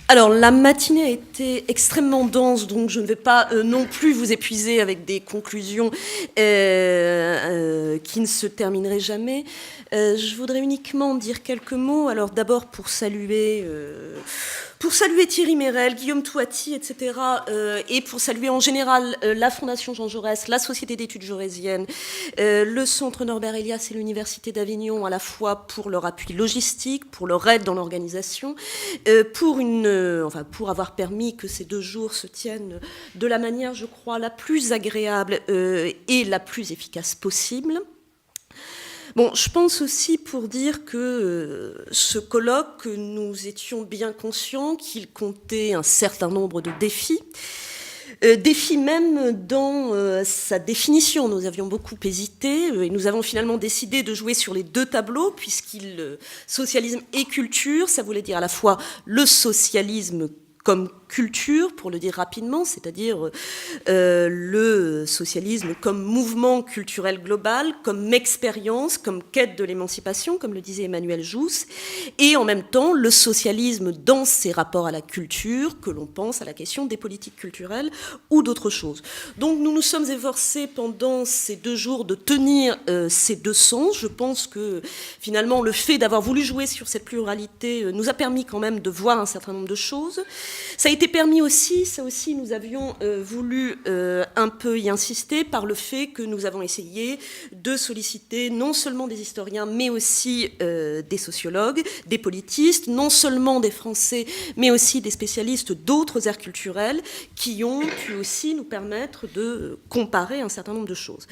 Alors, la matinée a été extrêmement dense, donc je ne vais pas non plus vous épuiser avec des conclusions qui ne se termineraient jamais. Je voudrais uniquement dire quelques mots. Alors, d'abord, pour saluer Thierry Mérel, Guillaume Touati, etc., et pour saluer en général la Fondation Jean Jaurès, la Société d'études jaurésiennes, le Centre Norbert Elias et l'Université d'Avignon, à la fois pour leur appui logistique, pour leur aide dans l'organisation, pour avoir permis que ces 2 jours se tiennent de la manière, je crois, la plus agréable et la plus efficace possible. Bon, je pense aussi pour dire que ce colloque, nous étions bien conscients qu'il comptait un certain nombre de défis. Défis même dans sa définition. Nous avions beaucoup hésité et nous avons finalement décidé de jouer sur les 2 tableaux, socialisme et culture, ça voulait dire à la fois le socialisme comme culture, pour le dire rapidement, c'est-à-dire le socialisme comme mouvement culturel global, comme expérience, comme quête de l'émancipation, comme le disait Emmanuel Jousse, et en même temps le socialisme dans ses rapports à la culture, que l'on pense à la question des politiques culturelles ou d'autres choses. Donc nous nous sommes efforcés pendant ces 2 jours de tenir ces 2 sens. Je pense que finalement le fait d'avoir voulu jouer sur cette pluralité nous a permis quand même de voir un certain nombre de choses. Ça a été permis aussi, nous avions voulu un peu y insister par le fait que nous avons essayé de solliciter non seulement des historiens, mais aussi des sociologues, des politistes, non seulement des Français, mais aussi des spécialistes d'autres aires culturelles qui ont pu aussi nous permettre de comparer un certain nombre de choses.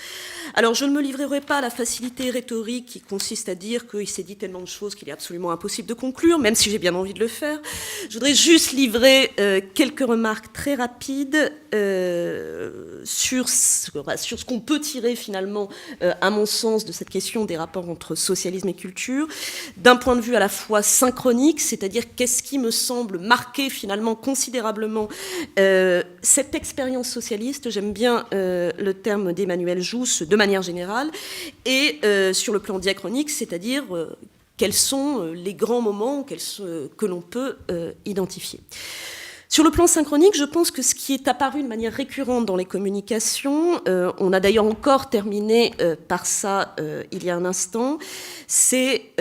Alors, je ne me livrerai pas à la facilité rhétorique qui consiste à dire qu'il s'est dit tellement de choses qu'il est absolument impossible de conclure, même si j'ai bien envie de le faire. Je voudrais juste livrer quelques remarques très rapides sur ce qu'on peut tirer finalement, à mon sens, de cette question des rapports entre socialisme et culture, d'un point de vue à la fois synchronique, c'est-à-dire qu'est-ce qui me semble marquer finalement considérablement cette expérience socialiste, j'aime bien le terme d'Emmanuel Jousse de manière générale, et sur le plan diachronique, c'est-à-dire quels sont les grands moments que l'on peut identifier. Sur le plan synchronique, je pense que ce qui est apparu de manière récurrente dans les communications, on a d'ailleurs encore terminé par ça il y a un instant, c'est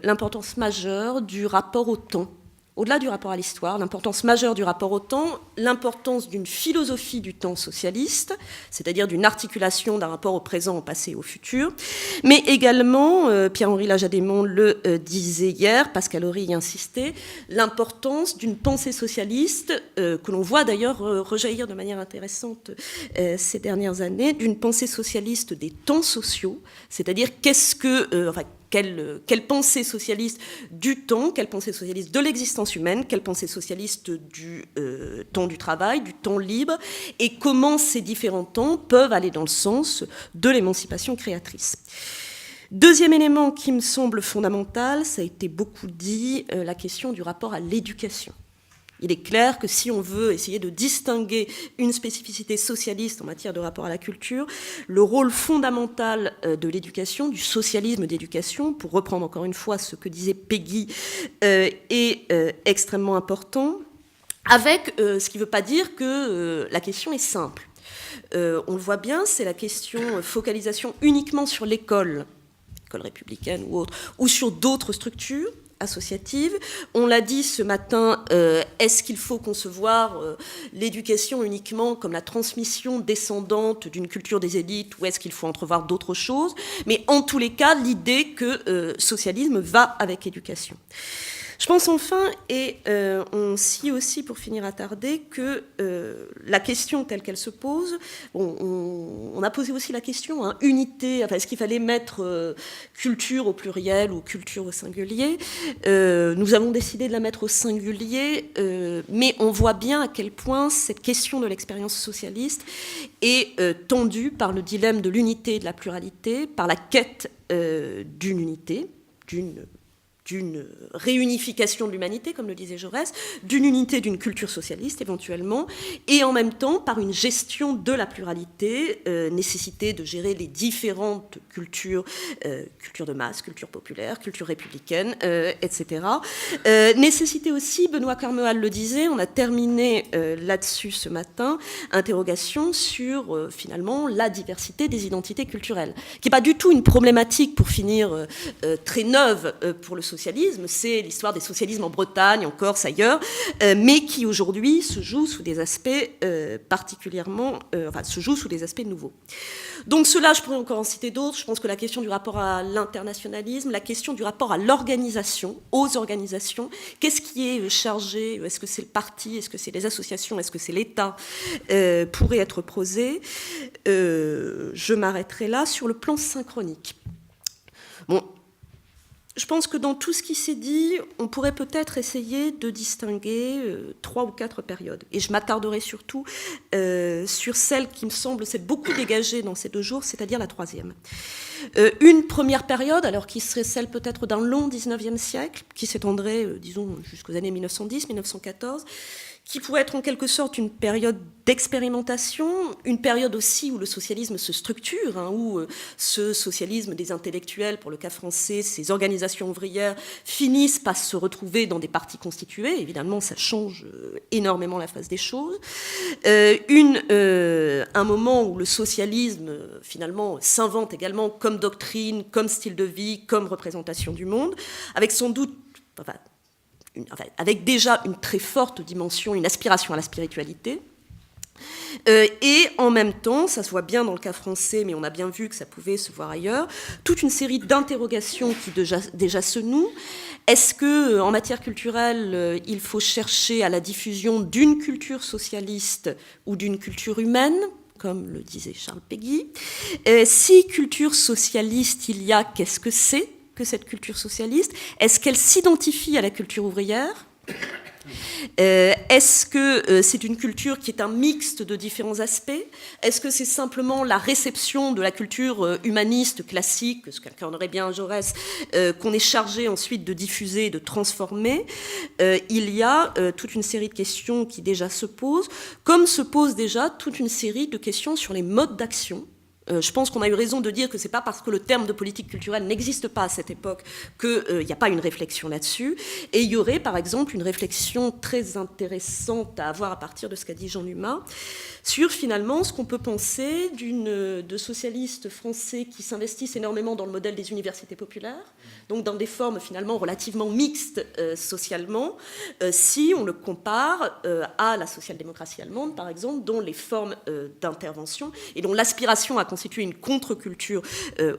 l'importance majeure du rapport au temps. Au-delà du rapport à l'histoire, l'importance majeure du rapport au temps, l'importance d'une philosophie du temps socialiste, c'est-à-dire d'une articulation d'un rapport au présent, au passé et au futur, mais également, Pierre-Henri Lajadémon le disait hier, Pascal Horry y insistait, l'importance d'une pensée socialiste, que l'on voit d'ailleurs rejaillir de manière intéressante ces dernières années, d'une pensée socialiste des temps sociaux, c'est-à-dire quelle pensée socialiste du temps, quelle pensée socialiste de l'existence humaine, quelle pensée socialiste du temps du travail, du temps libre, et comment ces différents temps peuvent aller dans le sens de l'émancipation créatrice. Deuxième élément qui me semble fondamental, ça a été beaucoup dit, la question du rapport à l'éducation. Il est clair que si on veut essayer de distinguer une spécificité socialiste en matière de rapport à la culture, le rôle fondamental de l'éducation, du socialisme d'éducation, pour reprendre encore une fois ce que disait Peggy, est extrêmement important, avec ce qui ne veut pas dire que la question est simple. On le voit bien, c'est la question focalisation uniquement sur l'école républicaine ou autre, ou sur d'autres structures associative. On l'a dit ce matin, est-ce qu'il faut concevoir l'éducation uniquement comme la transmission descendante d'une culture des élites ou est-ce qu'il faut entrevoir d'autres choses? Mais en tous les cas, l'idée que socialisme va avec éducation. Je pense enfin, et on scie aussi pour finir attardé, que la question telle qu'elle se pose, on a posé aussi la question, unité, est-ce qu'il fallait mettre culture au pluriel ou culture au singulier? Nous avons décidé de la mettre au singulier, mais on voit bien à quel point cette question de l'expérience socialiste est tendue par le dilemme de l'unité et de la pluralité, par la quête d'une unité, d'une d'une réunification de l'humanité, comme le disait Jaurès, d'une unité d'une culture socialiste éventuellement, et en même temps par une gestion de la pluralité, nécessité de gérer les différentes cultures, culture de masse, culture populaire, culture républicaine, etc. Nécessité aussi, Benoît Carmeal le disait, on a terminé là-dessus ce matin, interrogation sur finalement la diversité des identités culturelles, qui n'est pas du tout une problématique, pour finir, très neuve pour le socialisme, c'est l'histoire des socialismes en Bretagne, en Corse, ailleurs, mais qui aujourd'hui se joue sous des aspects se joue sous des aspects nouveaux. Donc cela, je pourrais encore en citer d'autres. Je pense que la question du rapport à l'internationalisme, la question du rapport à l'organisation, aux organisations, qu'est-ce qui est chargé, est-ce que c'est le parti, est-ce que c'est les associations, est-ce que c'est l'État, pourrait être posée. Je m'arrêterai là sur le plan synchronique. Bon, je pense que dans tout ce qui s'est dit, on pourrait peut-être essayer de distinguer 3 ou 4 périodes. Et je m'attarderai surtout sur celle qui me semble s'être beaucoup dégagée dans ces 2 jours, c'est-à-dire la 3e. Une première période, alors qui serait celle peut-être d'un long 19e siècle, qui s'étendrait, disons, jusqu'aux années 1910-1914, qui pourrait être en quelque sorte une période d'expérimentation, une période aussi où le socialisme se structure, où ce socialisme des intellectuels, pour le cas français, ces organisations ouvrières, finissent par se retrouver dans des partis constitués. Évidemment, ça change énormément la face des choses. Un moment où le socialisme, finalement, s'invente également comme doctrine, comme style de vie, comme représentation du monde, avec sans doute... avec déjà une très forte dimension, une aspiration à la spiritualité. Et en même temps, ça se voit bien dans le cas français, mais on a bien vu que ça pouvait se voir ailleurs, toute une série d'interrogations qui déjà se nouent. Est-ce qu'en matière culturelle, il faut chercher à la diffusion d'une culture socialiste ou d'une culture humaine, comme le disait Charles Péguy? Si culture socialiste il y a, qu'est-ce que c'est que cette culture socialiste? Est-ce qu'elle s'identifie à la culture ouvrière? Est-ce que c'est une culture qui est un mixte de différents aspects? Est-ce que c'est simplement la réception de la culture humaniste classique, ce qu'incarnerait bien Jaurès, qu'on est chargé ensuite de diffuser, de transformer? Il y a toute une série de questions qui déjà se posent, comme se pose déjà toute une série de questions sur les modes d'action. Je pense qu'on a eu raison de dire que ce n'est pas parce que le terme de politique culturelle n'existe pas à cette époque qu'il n'y a pas une réflexion là-dessus. Et il y aurait, par exemple, une réflexion très intéressante à avoir à partir de ce qu'a dit Jean Numa sur, finalement, ce qu'on peut penser de socialistes français qui s'investissent énormément dans le modèle des universités populaires, donc dans des formes, finalement, relativement mixtes socialement, si on le compare à la social-démocratie allemande, par exemple, dont les formes d'intervention et dont l'aspiration à constituer une contre-culture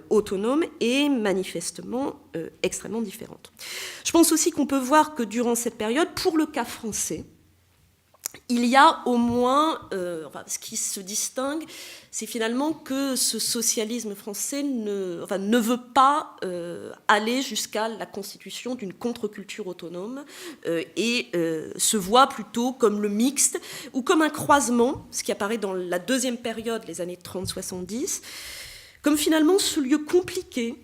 autonome est manifestement extrêmement différente. Je pense aussi qu'on peut voir que durant cette période, pour le cas français, il y a au moins, ce qui se distingue, c'est finalement que ce socialisme français ne veut pas aller jusqu'à la constitution d'une contre-culture autonome et se voit plutôt comme le mixte ou comme un croisement, ce qui apparaît dans la deuxième période, les années 30-70, comme finalement ce lieu compliqué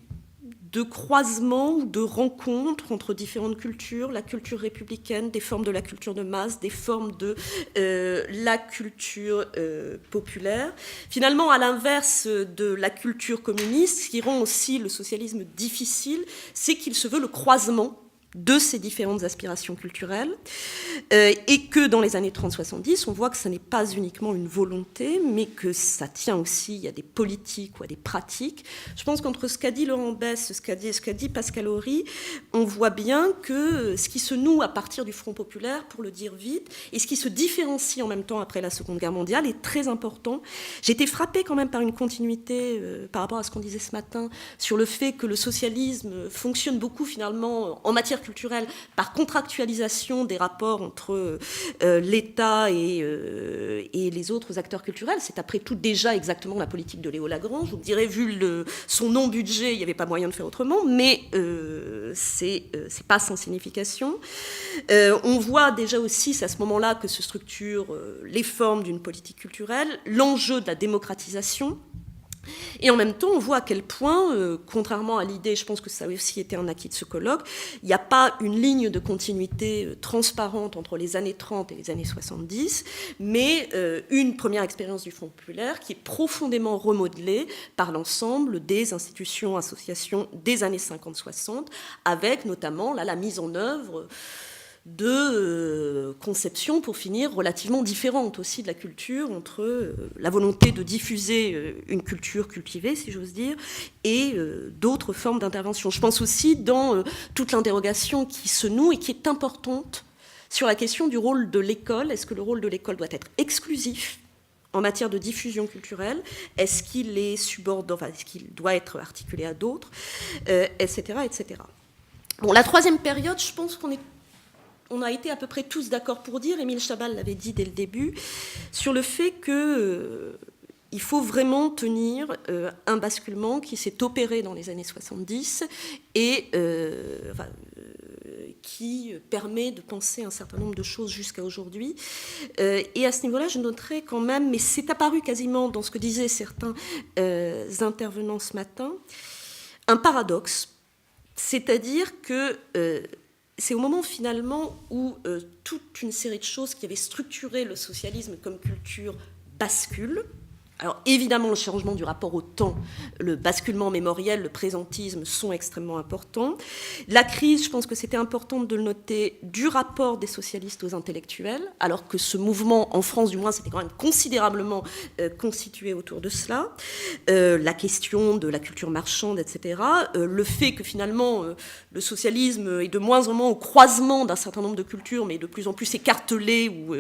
de croisement ou de rencontre entre différentes cultures, la culture républicaine, des formes de la culture de masse, des formes de la culture populaire. Finalement, à l'inverse de la culture communiste, ce qui rend aussi le socialisme difficile, c'est qu'il se veut le croisement de ces différentes aspirations culturelles, et que dans les années 30-70, on voit que ce n'est pas uniquement une volonté, mais que ça tient aussi à des politiques ou à des pratiques. Je pense qu'entre ce qu'a dit Laurent Besse, ce qu'a dit Pascal Horry, on voit bien que ce qui se noue à partir du Front populaire, pour le dire vite, et ce qui se différencie en même temps après la Seconde Guerre mondiale est très important. J'ai été frappée quand même par une continuité par rapport à ce qu'on disait ce matin sur le fait que le socialisme fonctionne beaucoup finalement en matière culturelle par contractualisation des rapports entre l'État et les autres acteurs culturels. C'est après tout déjà exactement la politique de Léo Lagrange. Vous me direz, vu son non-budget, il n'y avait pas moyen de faire autrement, mais c'est pas sans signification. On voit déjà aussi, c'est à ce moment-là que se structurent les formes d'une politique culturelle, l'enjeu de la démocratisation. Et en même temps, on voit à quel point, contrairement à l'idée, je pense que ça a aussi été un acquis de ce colloque, il n'y a pas une ligne de continuité transparente entre les années 30 et les années 70, mais une première expérience du Front populaire qui est profondément remodelée par l'ensemble des institutions, associations des années 50-60, avec notamment là, la mise en œuvre de conceptions, pour finir, relativement différentes aussi de la culture, entre la volonté de diffuser une culture cultivée, si j'ose dire, et d'autres formes d'intervention. Je pense aussi dans toute l'interrogation qui se noue et qui est importante sur la question du rôle de l'école. Est-ce que le rôle de l'école doit être exclusif en matière de diffusion culturelle? Est-ce qu'il est subordonné, enfin, est-ce qu'il doit être articulé à d'autres, etc., etc. Bon, la troisième période, je pense qu'on a été à peu près tous d'accord pour dire, Émile Chabal l'avait dit dès le début, sur le fait qu'il faut vraiment tenir un basculement qui s'est opéré dans les années 70 et qui permet de penser un certain nombre de choses jusqu'à aujourd'hui. Et à ce niveau-là, je noterai quand même, mais c'est apparu quasiment dans ce que disaient certains intervenants ce matin, un paradoxe, c'est-à-dire que c'est au moment finalement où toute une série de choses qui avaient structuré le socialisme comme culture basculent. Alors évidemment, le changement du rapport au temps, le basculement mémoriel, le présentisme sont extrêmement importants. La crise, je pense que c'était important de le noter, du rapport des socialistes aux intellectuels, alors que ce mouvement, en France du moins, s'était quand même considérablement constitué autour de cela. La question de la culture marchande, etc. Le fait que finalement, le socialisme est de moins en moins au croisement d'un certain nombre de cultures, mais de plus en plus écartelé ou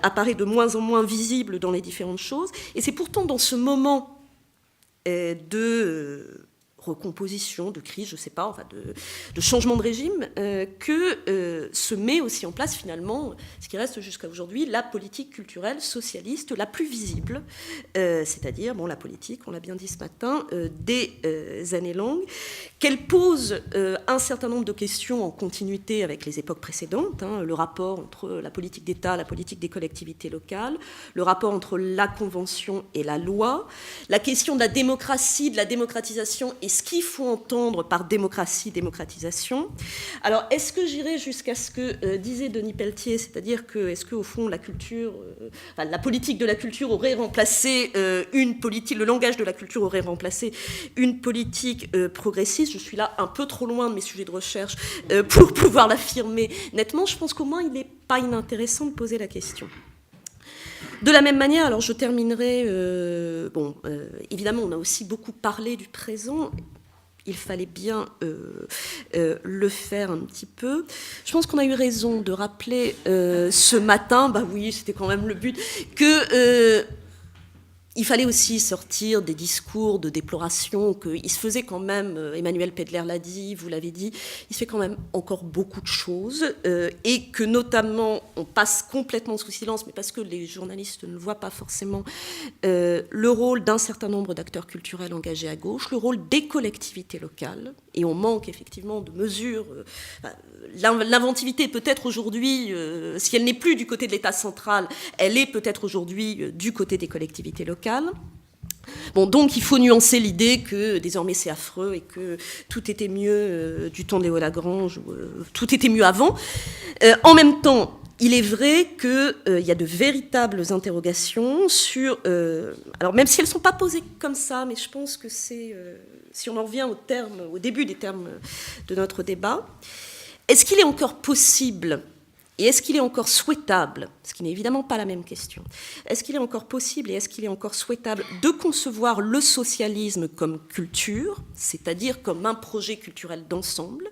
apparaît de moins en moins visible dans les différentes choses. Et c'est pourtant dans ce moment de recomposition, de crise, je ne sais pas, enfin de changement de régime, que se met aussi en place finalement, ce qui reste jusqu'à aujourd'hui, la politique culturelle socialiste la plus visible, c'est-à-dire la politique, on l'a bien dit ce matin, des années longues, qu'elle pose un certain nombre de questions en continuité avec les époques précédentes, le rapport entre la politique d'État, la politique des collectivités locales, le rapport entre la Convention et la loi, la question de la démocratie, de la démocratisation et ce qu'il faut entendre par démocratie, démocratisation. Alors, est-ce que j'irai jusqu'à ce que disait Denis Pelletier, c'est-à-dire que, est-ce qu'au fond, la culture, la politique de la culture aurait remplacé une politique, le langage de la culture aurait remplacé une politique progressiste? Je suis là un peu trop loin de mes sujets de recherche pour pouvoir l'affirmer nettement. Je pense qu'au moins, il n'est pas inintéressant de poser la question. De la même manière, alors je terminerai, évidemment, on a aussi beaucoup parlé du présent, il fallait bien le faire un petit peu. Je pense qu'on a eu raison de rappeler ce matin, oui, c'était quand même le but, que il fallait aussi sortir des discours de déploration, qu'il se faisait quand même, Emmanuel Pedler l'a dit, vous l'avez dit, il se fait quand même encore beaucoup de choses, et que notamment, on passe complètement sous silence, mais parce que les journalistes ne voient pas forcément le rôle d'un certain nombre d'acteurs culturels engagés à gauche, le rôle des collectivités locales, et on manque effectivement de mesures. L'inventivité peut-être aujourd'hui, si elle n'est plus du côté de l'État central, elle est peut-être aujourd'hui du côté des collectivités locales. Donc il faut nuancer l'idée que désormais c'est affreux et que tout était mieux du temps de Léo Lagrange, tout était mieux avant. En même temps, il est vrai qu'il y a de véritables interrogations sur... alors même si elles ne sont pas posées comme ça, mais je pense que c'est... si on en revient au début des termes de notre débat, est-ce qu'il est encore possible... Et est-ce qu'il est encore souhaitable, ce qui n'est évidemment pas la même question, est-ce qu'il est encore possible et est-ce qu'il est encore souhaitable de concevoir le socialisme comme culture, c'est-à-dire comme un projet culturel d'ensemble?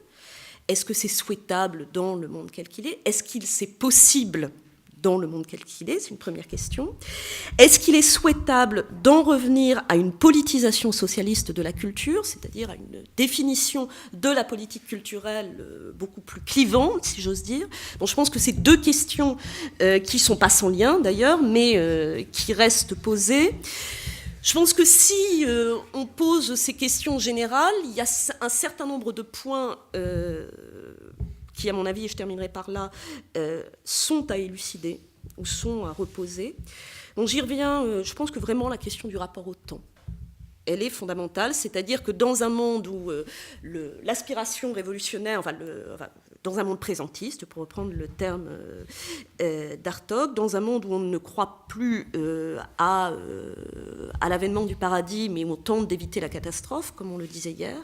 Est-ce que c'est souhaitable dans le monde quel qu'il est? Est-ce qu'il c'est possible dans le monde quel qu'il est? C'est une première question. Est-ce qu'il est souhaitable d'en revenir à une politisation socialiste de la culture, c'est-à-dire à une définition de la politique culturelle beaucoup plus clivante, si j'ose dire? Je pense que c'est deux questions qui ne sont pas sans lien, d'ailleurs, mais qui restent posées. Je pense que si on pose ces questions générales, il y a un certain nombre de points qui, à mon avis, et je terminerai par là, sont à élucider ou sont à reposer. Donc j'y reviens, je pense que vraiment la question du rapport au temps Elle est fondamentale, c'est-à-dire que dans un monde où l'aspiration révolutionnaire, dans un monde présentiste, pour reprendre le terme d'Hartog, dans un monde où on ne croit plus à l'avènement du paradis, mais où on tente d'éviter la catastrophe, comme on le disait hier,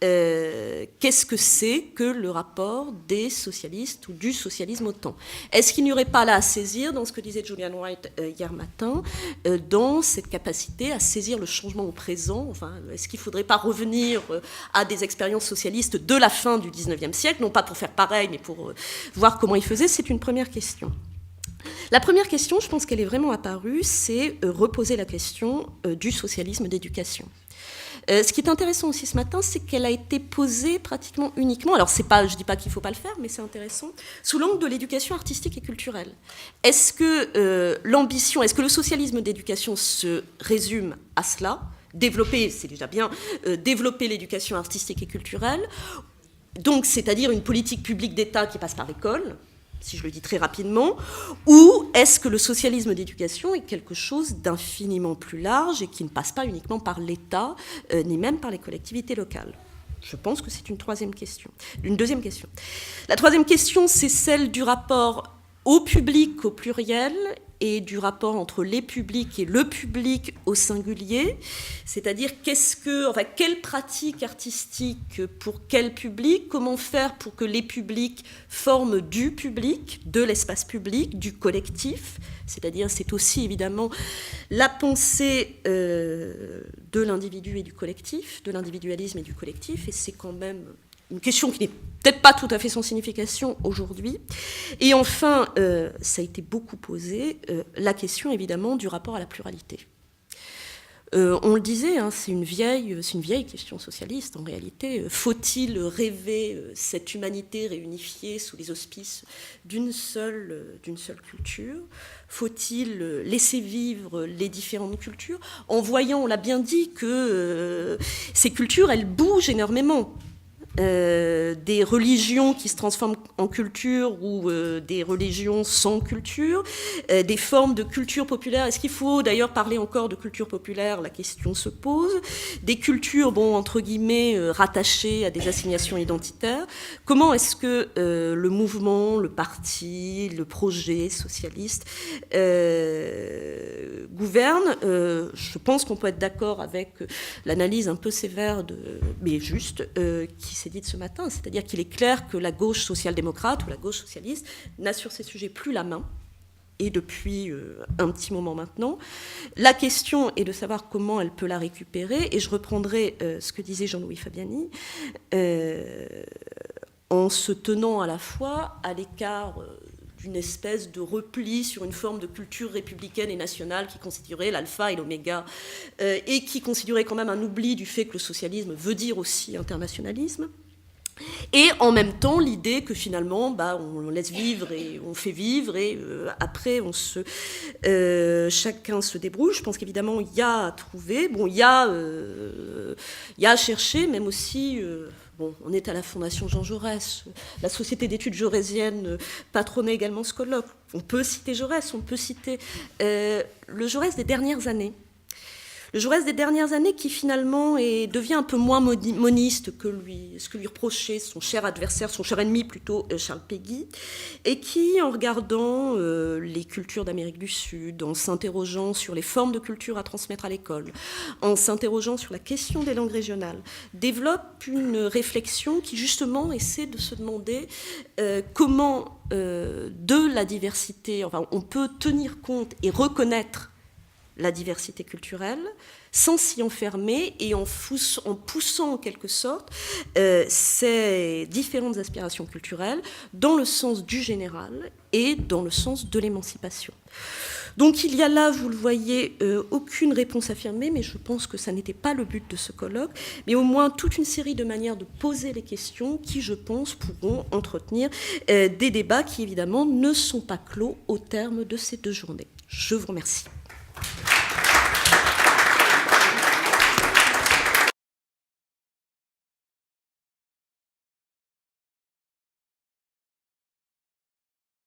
qu'est-ce que c'est que le rapport des socialistes ou du socialisme au temps? Est-ce qu'il n'y aurait pas là à saisir, dans ce que disait Julian White hier matin, dans cette capacité à saisir le changement au présent? Est-ce qu'il ne faudrait pas revenir à des expériences socialistes de la fin du XIXe siècle, non pas pour faire pareil, mais pour voir comment ils faisaient? C'est une première question. La première question, je pense qu'elle est vraiment apparue, c'est reposer la question du socialisme d'éducation. Ce qui est intéressant aussi ce matin, c'est qu'elle a été posée pratiquement uniquement, alors je ne dis pas qu'il ne faut pas le faire, mais c'est intéressant, sous l'angle de l'éducation artistique et culturelle. Est-ce que l'ambition, est-ce que le socialisme d'éducation se résume à cela? Développer, c'est déjà bien, développer l'éducation artistique et culturelle, donc c'est-à-dire une politique publique d'État qui passe par l'école, si je le dis très rapidement, ou est-ce que le socialisme d'éducation est quelque chose d'infiniment plus large et qui ne passe pas uniquement par l'État, ni même par les collectivités locales? Je pense que c'est une deuxième question. La troisième question, c'est celle du rapport au public au pluriel et du rapport entre les publics et le public au singulier, c'est-à-dire quelle pratique artistique pour quel public, comment faire pour que les publics forment du public, de l'espace public, du collectif, c'est-à-dire c'est aussi évidemment la pensée de l'individu et du collectif, de l'individualisme et du collectif, et c'est quand même une question qui n'est peut-être pas tout à fait sans signification aujourd'hui. Et enfin, ça a été beaucoup posé, la question évidemment du rapport à la pluralité. On le disait, c'est une vieille question socialiste en réalité. Faut-il rêver cette humanité réunifiée sous les auspices d'une seule culture? Faut-il laisser vivre les différentes cultures en voyant, on l'a bien dit, que ces cultures, elles bougent énormément? Des religions qui se transforment en culture ou des religions sans culture, des formes de culture populaire. Est-ce qu'il faut d'ailleurs parler encore de culture populaire? La question se pose. Des cultures, entre guillemets, rattachées à des assignations identitaires. Comment est-ce que le mouvement, le parti, le projet socialiste gouverne? Je pense qu'on peut être d'accord avec l'analyse un peu sévère, mais juste, qui s'est dite ce matin, c'est-à-dire qu'il est clair que la gauche social-démocrate ou la gauche socialiste n'a sur ces sujets plus la main, et depuis un petit moment maintenant. La question est de savoir comment elle peut la récupérer, et je reprendrai ce que disait Jean-Louis Fabiani, en se tenant à la fois à l'écart d'une espèce de repli sur une forme de culture républicaine et nationale qui constituerait l'alpha et l'oméga, et qui constituerait quand même un oubli du fait que le socialisme veut dire aussi internationalisme. Et en même temps, l'idée que finalement, on laisse vivre et on fait vivre, et après, chacun se débrouille. Je pense qu'évidemment, il y a à trouver, il y a à chercher, même aussi... on est à la Fondation Jean Jaurès. La Société d'études jaurésiennes patronnait également ce colloque. On peut citer Jaurès, on peut citer le Jaurès des dernières années. Le Jaurès des dernières années qui finalement devient un peu moins moniste que ce que lui reprochait son cher adversaire, son cher ennemi plutôt, Charles Péguy, et qui, en regardant les cultures d'Amérique du Sud, en s'interrogeant sur les formes de culture à transmettre à l'école, en s'interrogeant sur la question des langues régionales, développe une réflexion qui justement essaie de se demander comment de la diversité, on peut tenir compte et reconnaître la diversité culturelle, sans s'y enfermer et en poussant en quelque sorte ces différentes aspirations culturelles dans le sens du général et dans le sens de l'émancipation. Donc il y a là, vous le voyez, aucune réponse affirmée, mais je pense que ça n'était pas le but de ce colloque, mais au moins toute une série de manières de poser les questions qui, je pense, pourront entretenir des débats qui, évidemment, ne sont pas clos au terme de ces 2 journées. Je vous remercie.